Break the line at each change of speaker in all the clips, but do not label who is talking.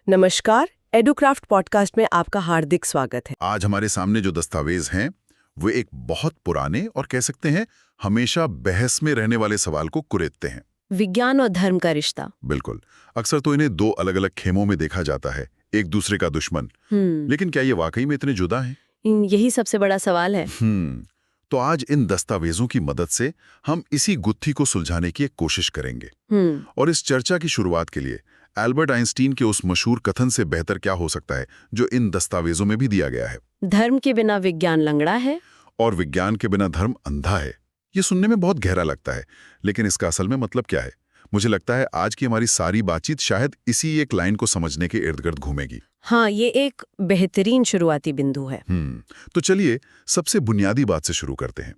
नमस्कार, एडुक्राफ्ट पॉडकास्ट में आपका हार्दिक स्वागत है।
आज हमारे सामने जो दस्तावेज हैं वो एक बहुत पुराने और कह सकते हैं हमेशा बहस में रहने वाले सवाल को कुरेदते हैं।
विज्ञान और धर्म का रिश्ता।
बिल्कुल। अक्सर तो इन्हें दो अलग अलग खेमों में देखा जाता है, एक दूसरे का दुश्मन। लेकिन क्या ये वाकई में इतने जुदा हैं?
यही सबसे बड़ा सवाल है।
तो आज इन दस्तावेजों की मदद से हम इसी गुत्थी को सुलझाने की एक कोशिश करेंगे। और इस चर्चा की शुरुआत के लिए एल्बर्ट आइंस्टीन के उस मशहूर कथन से बेहतर क्या हो सकता है जो इन दस्तावेजों में भी दिया गया है,
धर्म के बिना विज्ञान लंगड़ा है
और विज्ञान के बिना धर्म अंधा है। ये सुनने में बहुत गहरा लगता है, लेकिन इसका असल में मतलब क्या है? मुझे लगता है आज की हमारी सारी बातचीत शायद इसी एक लाइन को समझने के इर्द गिर्द घूमेगी।
हाँ, ये एक बेहतरीन शुरुआती बिंदु है।
तो चलिए सबसे बुनियादी बात से शुरू करते हैं।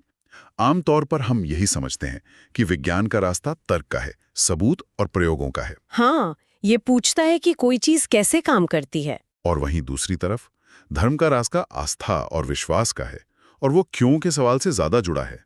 आमतौर पर हम यही समझते हैं कि विज्ञान का रास्ता तर्क का है, सबूत और प्रयोगों का है।
हाँ, ये पूछता है कि कोई चीज कैसे काम करती है।
और वहीं दूसरी तरफ धर्म का रास्ता आस्था और विश्वास का है, और वो क्यों के सवाल से ज्यादा जुड़ा है।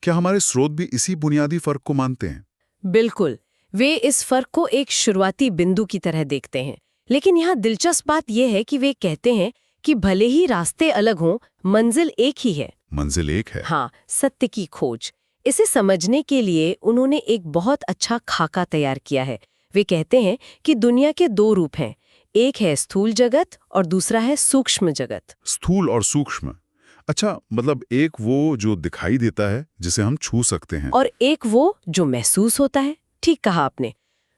क्या हमारे स्रोत भी इसी बुनियादी फर्क को मानते हैं?
बिल्कुल, वे इस फर्क को एक शुरुआती बिंदु की तरह देखते हैं। लेकिन यहाँ दिलचस्प बात यह है कि वे कहते हैं कि भले ही रास्ते अलग हों, मंजिल एक ही है।
मंजिल एक है।
हाँ, सत्य की खोज। इसे समझने के लिए उन्होंने एक बहुत अच्छा खाका तैयार किया है। वे कहते हैं कि दुनिया के दो रूप हैं, एक है स्थूल जगत और दूसरा है सूक्ष्म जगत।
स्थूल और सूक्ष्म। अच्छा, मतलब एक वो जो दिखाई देता है, जिसे हम छू सकते हैं,
और एक वो जो महसूस होता है। ठीक कहा आपने।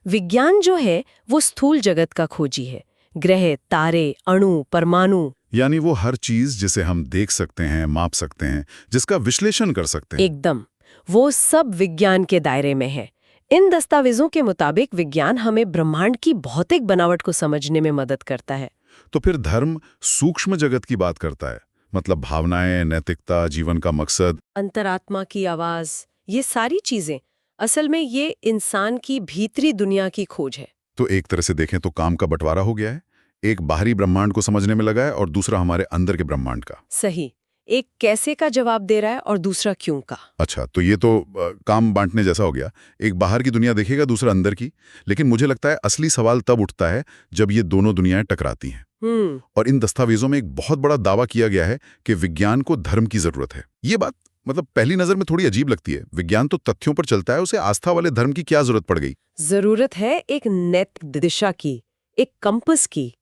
विज्ञान जो है वो स्थूल जगत का खोजी है। ग्रह, तारे, अणु, परमाणु,
यानी वो हर चीज जिसे हम देख सकते हैं, माप सकते हैं, जिसका विश्लेषण कर सकते हैं।
एकदम, वो सब विज्ञान के दायरे में है। इन दस्तावेजों के मुताबिक विज्ञान हमें ब्रह्मांड की भौतिक बनावट को समझने में मदद करता है।
तो फिर धर्म सूक्ष्म जगत की बात करता है, मतलब भावनाएं, नैतिकता, जीवन का मकसद,
अंतरात्मा की आवाज, ये सारी चीजें असल में ये इंसान की भीतरी दुनिया की खोज है।
तो एक तरह से देखें तो काम का बंटवारा हो गया है। एक बाहरी ब्रह्मांड को समझने में लगा है और दूसरा हमारे अंदर के ब्रह्मांड का।
सही। एक कैसे का जवाब दे रहा है और दूसरा क्यों का।
अच्छा, तो ये तो काम बांटने जैसा हो गया। एक बाहर की दुनिया देखेगा, दूसरा अंदर की। लेकिन मुझे लगता है असली सवाल तब उठता है जब ये दोनों दुनियाएं टकराती हैं। और इन दस्तावेजों में एक बहुत बड़ा दावा किया गया है कि विज्ञान को धर्म की जरूरत है। ये बात मतलब पहली नजर में थोड़ी अजीब लगती है। विज्ञान तो तथ्यों पर चलता है, उसे आस्था वाले धर्म की क्या जरूरत पड़ गई?
जरूरत है एक नैतिक दिशा की, एक कंपस की।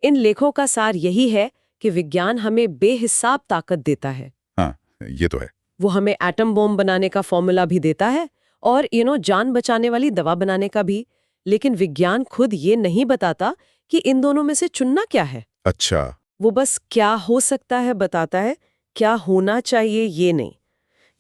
इन लेखों का सार यही है कि विज्ञान हमें बेहिसाब ताकत देता है।
हाँ, ये तो है।
वो हमें एटम बॉम्ब बनाने का फॉर्मूला भी देता है और जान बचाने वाली दवा बनाने का भी। लेकिन विज्ञान खुद ये नहीं बताता कि इन दोनों में से चुनना क्या है।
अच्छा।
वो बस क्या हो सकता है बताता है, क्या होना चाहिए ये नहीं।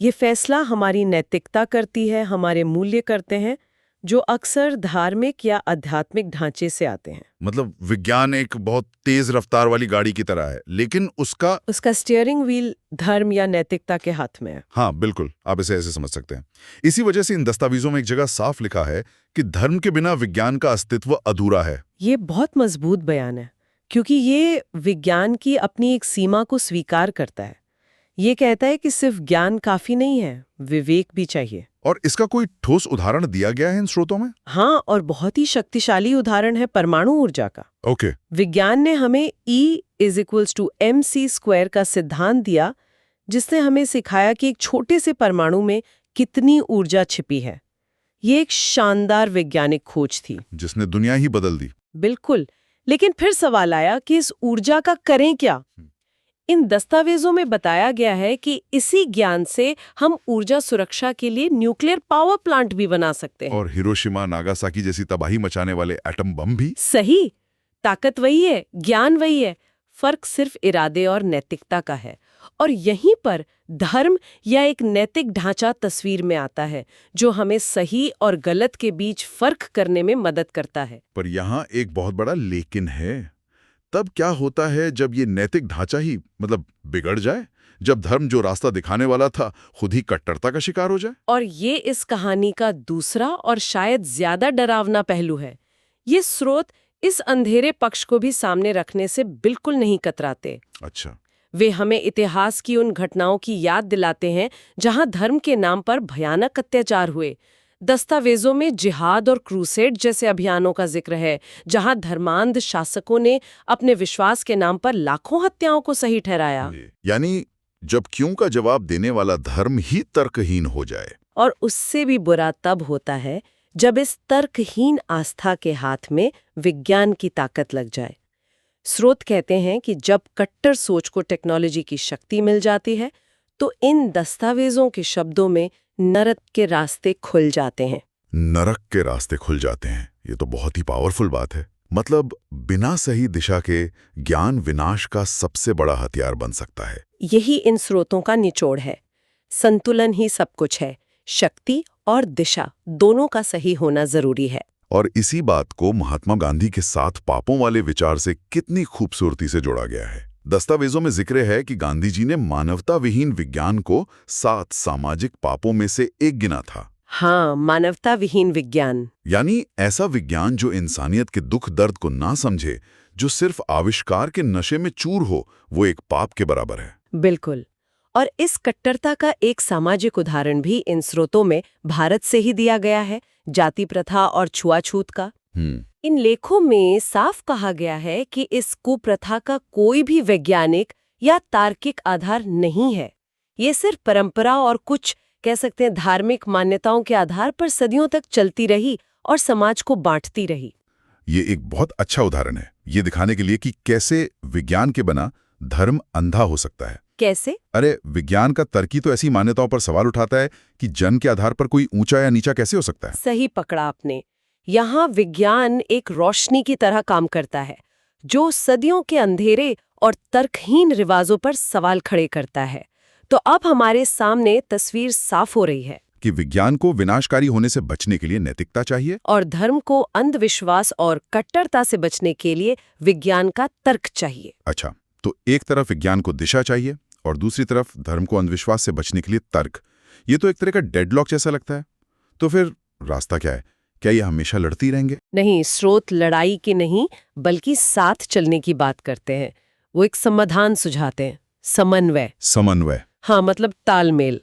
ये फैसला हमारी नैतिकता करती है, हमारे मूल्य करते हैं, जो अक्सर धार्मिक या आध्यात्मिक ढांचे से आते हैं।
मतलब विज्ञान एक बहुत तेज रफ्तार वाली गाड़ी की तरह है, लेकिन उसका
स्टीयरिंग व्हील धर्म या नैतिकता के हाथ में है।
हाँ बिल्कुल, आप इसे ऐसे समझ सकते हैं। इसी वजह से इन दस्तावेजों में एक जगह साफ लिखा है कि धर्म के बिना विज्ञान का अस्तित्व अधूरा है।
ये बहुत मजबूत बयान है, क्योंकि ये विज्ञान की अपनी एक सीमा को स्वीकार करता है। ये कहता है कि सिर्फ ज्ञान काफी नहीं है, विवेक भी चाहिए।
और इसका कोई ठोस उदाहरण दिया गया है इन स्रोतों में?
हाँ, और बहुत ही शक्तिशाली उदाहरण है परमाणु ऊर्जा का।
ओके।
विज्ञान ने हमें E=mc² का सिद्धांत दिया, जिसने हमें सिखाया कि एक छोटे से परमाणु में कितनी ऊर्जा छिपी है। ये एक शानदार वैज्ञानिक खोज थी
जिसने दुनिया ही बदल दी।
बिल्कुल। लेकिन फिर सवाल आया कि इस ऊर्जा का करें क्या। इन दस्तावेजों में बताया गया है कि इसी ज्ञान से हम ऊर्जा सुरक्षा के लिए न्यूक्लियर पावर प्लांट भी बना सकते हैं।
और हिरोशिमा नागासाकी जैसी तबाही मचाने वाले एटम बम भी।
सही। ताकत वही है, ज्ञान वही है, फर्क सिर्फ इरादे और नैतिकता का है। और यहीं पर धर्म या एक नैतिक ढांचा तस्वीर में आता है, जो हमें सही और गलत के बीच फर्क करने में मदद करता है।
पर यहाँ एक बहुत बड़ा लेकिन है। तब क्या होता है जब ये नैतिक ढांचा ही बिगड़ जाए, जब धर्म जो रास्ता दिखाने वाला था खुद ही कट्टरता का शिकार हो जाए?
और ये इस कहानी का दूसरा और शायद ज्यादा डरावना पहलू है। ये स्रोत इस अंधेरे पक्ष को भी सामने रखने से बिल्कुल नहीं कतराते।
अच्छा।
वे हमें इतिहास की उन घटनाओं की याद दिलाते हैं जहां धर्म के नाम पर भयानक अत्याचार हुए, दस्तावेजों में जिहाद और क्रूसेड जैसे अभियानों का जिक्र है, जहां धर्मांध शासकों ने अपने विश्वास के नाम पर लाखों हत्याओं को सही ठहराया।
यानी जब क्यों का जवाब देने वाला धर्म ही तर्कहीन हो जाए।
और उससे भी बुरा तब होता है जब इस तर्कहीन आस्था के हाथ में विज्ञान की ताकत लग जाए। स्रोत कहते हैं कि जब कट्टर सोच को टेक्नोलॉजी की शक्ति मिल जाती है तो इन दस्तावेजों के शब्दों में नरक के रास्ते खुल जाते हैं।
नरक के रास्ते खुल जाते हैं, ये तो बहुत ही पावरफुल बात है। मतलब बिना सही दिशा के ज्ञान विनाश का सबसे बड़ा हथियार बन सकता है।
यही इन स्रोतों का निचोड़ है। संतुलन ही सब कुछ है। शक्ति और दिशा दोनों का सही होना जरूरी है।
और इसी बात को महात्मा गांधी के 7 पापों वाले विचार से कितनी खूबसूरती से जोड़ा गया है। दस्तावेजों में जिक्र है कि गांधी जी ने मानवता विहीन विज्ञान को 7 सामाजिक पापों में से एक गिना था।
हाँ, मानवता विहीन विज्ञान,
यानी ऐसा विज्ञान जो इंसानियत के दुख दर्द को ना समझे, जो सिर्फ आविष्कार के नशे में चूर हो, वो एक पाप के बराबर है।
बिल्कुल। और इस कट्टरता का एक सामाजिक उदाहरण भी इन स्रोतों में भारत से ही दिया गया है, जाति प्रथा और छुआछूत का। इन लेखों में साफ कहा गया है कि इस कुप्रथा का कोई भी वैज्ञानिक या तार्किक आधार नहीं है। ये सिर्फ परंपरा और कुछ कह सकते हैं धार्मिक मान्यताओं के आधार पर सदियों तक चलती रही और समाज को बांटती रही।
ये एक बहुत अच्छा उदाहरण है, ये दिखाने के लिए कि कैसे विज्ञान के बिना धर्म अंधा हो सकता है।
कैसे?
अरे विज्ञान का तर्की तो ऐसी मान्यताओं पर सवाल उठाता है कि जन्म के आधार पर कोई ऊंचा या नीचा कैसे हो सकता है।
सही पकड़ा आपने। यहाँ विज्ञान एक रोशनी की तरह काम करता है जो सदियों के अंधेरे और तर्कहीन रिवाजों पर सवाल खड़े करता है। तो अब हमारे सामने तस्वीर साफ हो रही है
कि विज्ञान को विनाशकारी होने से बचने के लिए नैतिकता चाहिए
और धर्म को अंधविश्वास और कट्टरता से बचने के लिए विज्ञान का तर्क चाहिए।
अच्छा, तो एक तरफ विज्ञान को दिशा चाहिए और दूसरी तरफ धर्म को अंधविश्वास से बचने के लिए तर्क। ये तो एक तरह का डेडलॉक जैसा लगता है। तो फिर रास्ता क्या है? क्या ये हमेशा लड़ती रहेंगे?
नहीं, स्रोत लड़ाई की नहीं बल्कि साथ चलने की बात करते हैं। वो एक समाधान सुझाते हैं, समन्वय। हाँ, मतलब तालमेल।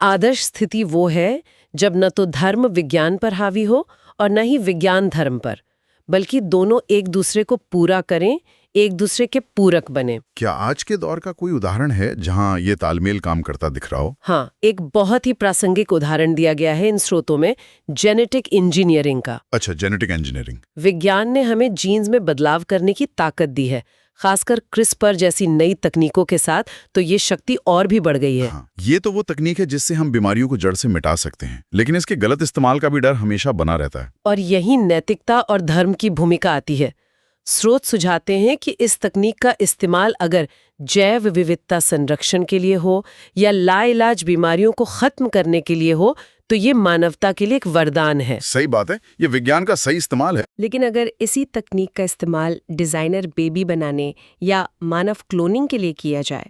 आदर्श स्थिति वो है जब न तो धर्म विज्ञान पर हावी हो और न ही विज्ञान धर्म पर, बल्कि दोनों एक दूसरे को पूरा करें, एक दूसरे के पूरक बने।
क्या आज के दौर का कोई उदाहरण है जहां ये तालमेल काम करता दिख रहा हो?
हाँ, एक बहुत ही प्रासंगिक उदाहरण दिया गया है इन स्रोतों में, जेनेटिक इंजीनियरिंग का।
अच्छा, जेनेटिक इंजीनियरिंग।
विज्ञान ने हमें जीन्स में बदलाव करने की ताकत दी है, खासकर क्रिस्पर जैसी नई तकनीकों के साथ तो ये शक्ति और भी बढ़ गई है।
हाँ, ये तो वो तकनीक है जिससे हम बीमारियों को जड़ से मिटा सकते हैं, लेकिन इसके गलत इस्तेमाल का भी डर हमेशा बना रहता है।
और यही नैतिकता और धर्म की भूमिका आती है। स्रोत सुझाते हैं कि इस तकनीक का इस्तेमाल अगर जैव विविधता संरक्षण के लिए हो या लाइलाज बीमारियों को खत्म करने के लिए हो तो ये मानवता के लिए एक वरदान है।
सही बात है, ये विज्ञान का सही इस्तेमाल है।
लेकिन अगर इसी तकनीक का इस्तेमाल डिजाइनर बेबी बनाने या मानव क्लोनिंग के लिए किया जाए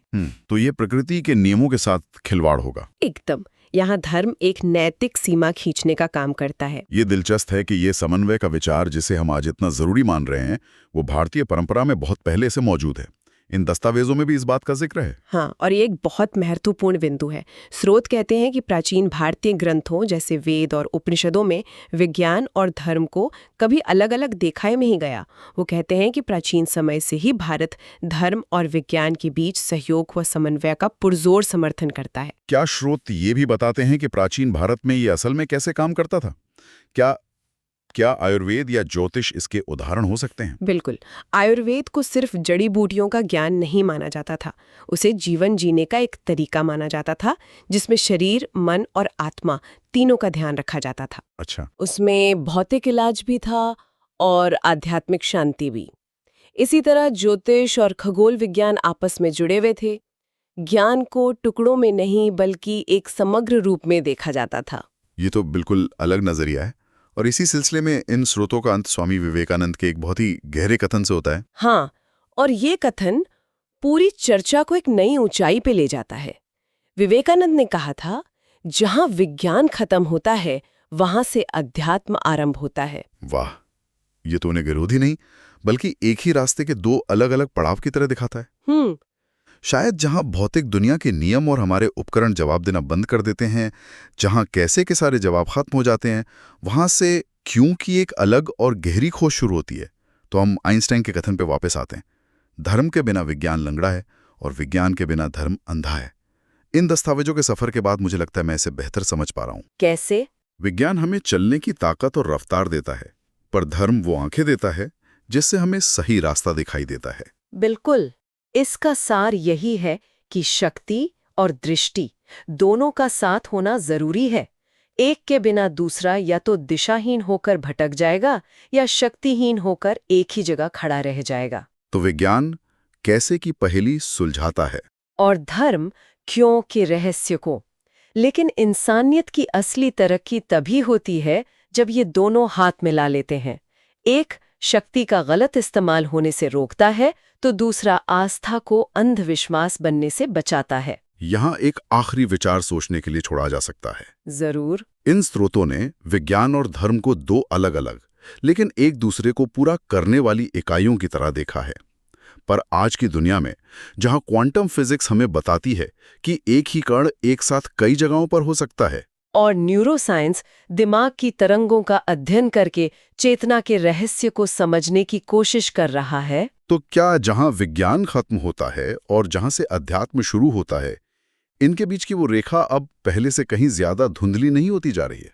तो ये प्रकृति के नियमों के साथ खिलवाड़ होगा।
एकदम। यहाँ धर्म एक नैतिक सीमा खींचने का काम करता है।
ये दिलचस्प है कि ये समन्वय का विचार जिसे हम आज इतना जरूरी मान रहे हैं वो भारतीय परंपरा में बहुत पहले से मौजूद है। इन दस्तावेजों में भी इस बात का जिक्र है।
हाँ, और ये एक बहुत महत्वपूर्ण बिंदु है। स्रोत कहते हैं कि प्राचीन भारतीय ग्रंथों जैसे वेद और उपनिषदों में विज्ञान और धर्म को कभी अलग अलग देखा ही नहीं गया। वो कहते हैं कि प्राचीन समय से ही भारत धर्म और विज्ञान के बीच सहयोग व समन्वय का पुरजोर समर्थन करता है।
क्या स्रोत ये भी बताते हैं कि प्राचीन भारत में ये असल में कैसे काम करता था? क्या आयुर्वेद या ज्योतिष इसके उदाहरण हो सकते हैं?
बिल्कुल। आयुर्वेद को सिर्फ जड़ी बूटियों का ज्ञान नहीं माना जाता था, उसे जीवन जीने का एक तरीका माना जाता था जिसमें शरीर, मन और आत्मा तीनों का ध्यान रखा जाता था।
अच्छा।
उसमें भौतिक इलाज भी था और आध्यात्मिक शांति भी। इसी तरह ज्योतिष और खगोल विज्ञान आपस में जुड़े हुए थे। ज्ञान को टुकड़ों में नहीं बल्कि एक समग्र रूप में देखा जाता था।
ये तो बिल्कुल अलग नजरिया है। और इसी सिलसिले में इन स्रोतों का अंत स्वामी विवेकानंद के एक बहुत ही गहरे कथन से होता है।
हाँ, और ये कथन पूरी चर्चा को एक नई ऊंचाई पे ले जाता है। विवेकानंद ने कहा था, जहां विज्ञान खत्म होता है वहां से अध्यात्म आरंभ होता है।
वाह, ये तो उन्हें विरोधी नहीं बल्कि एक ही रास्ते के 2 अलग अलग पड़ाव की तरह दिखाता है। शायद जहां भौतिक दुनिया के नियम और हमारे उपकरण जवाब देना बंद कर देते हैं, जहां कैसे के सारे जवाब खत्म हो जाते हैं, वहां से क्यों की एक अलग और गहरी खोज शुरू होती है। तो हम आइंस्टाइन के कथन पे वापस आते हैं, धर्म के बिना विज्ञान लंगड़ा है और विज्ञान के बिना धर्म अंधा है। इन दस्तावेजों के सफर के बाद मुझे लगता है मैं इसे बेहतर समझ पा रहा हूं।
कैसे?
विज्ञान हमें चलने की ताकत और रफ्तार देता है, पर धर्म वो आंखें देता है जिससे हमें सही रास्ता दिखाई देता है।
बिल्कुल। इसका सार यही है कि शक्ति और दृष्टि दोनों का साथ होना जरूरी है। एक के बिना दूसरा या तो दिशाहीन होकर भटक जाएगा या शक्तिहीन होकर एक ही जगह खड़ा रह जाएगा।
तो विज्ञान कैसे की पहेली सुलझाता है
और धर्म क्यों के रहस्य को। लेकिन इंसानियत की असली तरक्की तभी होती है जब ये दोनों हाथ मिला लेते हैं। एक शक्ति का गलत इस्तेमाल होने से रोकता है तो दूसरा आस्था को अंधविश्वास बनने से बचाता है।
यहाँ एक आखिरी विचार सोचने के लिए छोड़ा जा सकता है।
जरूर।
इन स्रोतों ने विज्ञान और धर्म को दो अलग अलग लेकिन एक दूसरे को पूरा करने वाली इकाइयों की तरह देखा है। पर आज की दुनिया में जहां क्वांटम फिजिक्स हमें बताती है कि एक ही कण एक साथ कई जगहों पर हो सकता है,
और न्यूरोसाइंस दिमाग की तरंगों का अध्ययन करके चेतना के रहस्य को समझने की कोशिश कर रहा है,
तो क्या जहां विज्ञान खत्म होता है और जहां से अध्यात्म शुरू होता है, इनके बीच की वो रेखा अब पहले से कहीं ज्यादा धुंधली नहीं होती जा रही है?